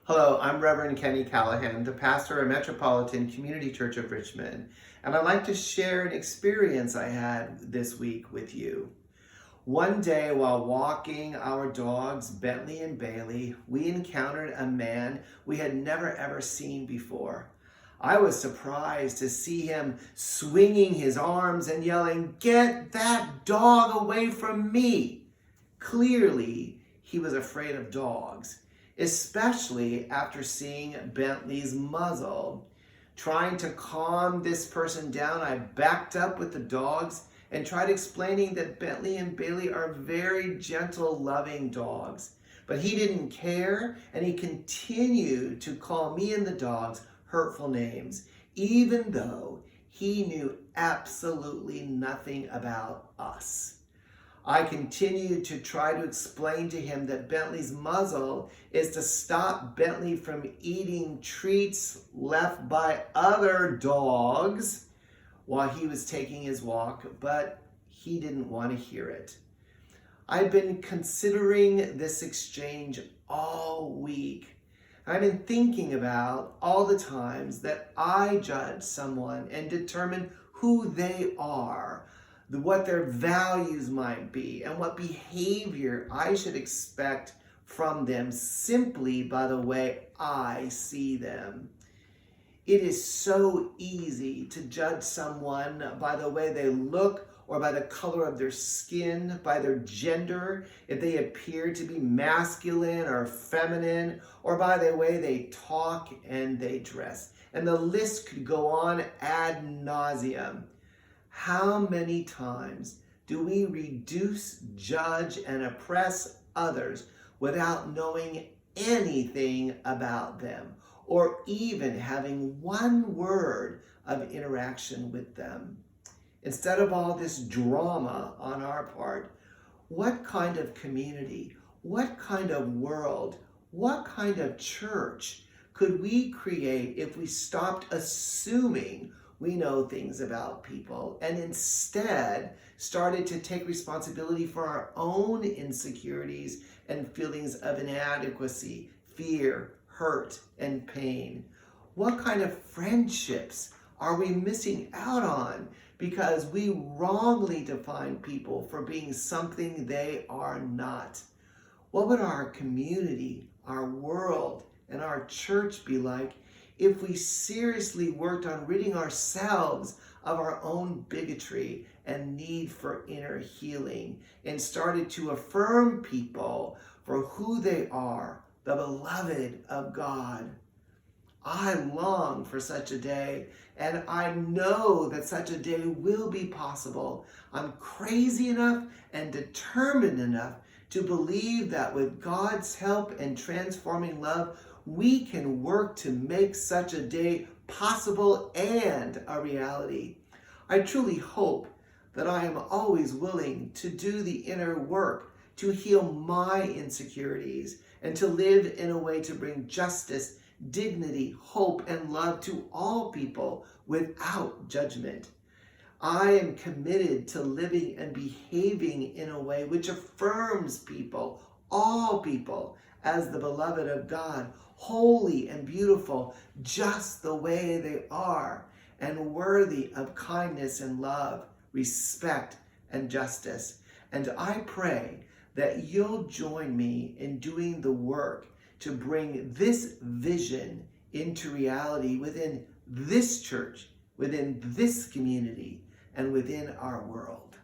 Hello, I'm Reverend Kenny Callahan, the pastor of Metropolitan Community Church of Richmond, and I'd like to share an experience I had this week with you. One day while walking our dogs, Bentley and Bailey, we encountered a man we had never ever seen before. I was surprised to see him swinging his arms and yelling, "Get that dog away from me!" Clearly, he was afraid of dogs, especially after seeing Bentley's muzzle. Trying to calm this person down, I backed up with the dogs and tried explaining that Bentley and Bailey are very gentle, loving dogs. But he didn't care, and he continued to call me and the dogs hurtful names, even though he knew absolutely nothing about us. I continued to try to explain to him that Bentley's muzzle is to stop Bentley from eating treats left by other dogs while he was taking his walk, but he didn't want to hear it. I've been considering this exchange all week. I've been thinking about all the times that I judge someone and determine who they are, what their values might be, and what behavior I should expect from them simply by the way I see them. It is so easy to judge someone by the way they look or by the color of their skin, by their gender, if they appear to be masculine or feminine, or by the way they talk and they dress. And the list could go on ad nauseum. How many times do we reduce, judge, and oppress others without knowing anything about them, or even having one word of interaction with them? Instead of all this drama on our part, what kind of community, what kind of world, what kind of church could we create if we stopped assuming we know things about people and instead started to take responsibility for our own insecurities and feelings of inadequacy, fear, hurt, and pain? What kind of friendships are we missing out on because we wrongly define people for being something they are not? What would our community, our world, and our church be like if we seriously worked on ridding ourselves of our own bigotry and need for inner healing and started to affirm people for who they are, the beloved of God? I long for such a day, and I know that such a day will be possible. I'm crazy enough and determined enough to believe that with God's help and transforming love, we can work to make such a day possible and a reality. I truly hope that I am always willing to do the inner work, to heal my insecurities, and to live in a way to bring justice, dignity, hope, and love to all people without judgment. I am committed to living and behaving in a way which affirms people, all people, as the beloved of God, holy and beautiful, just the way they are, and worthy of kindness and love, respect and justice. And I pray that you'll join me in doing the work to bring this vision into reality within this church, within this community, and within our world.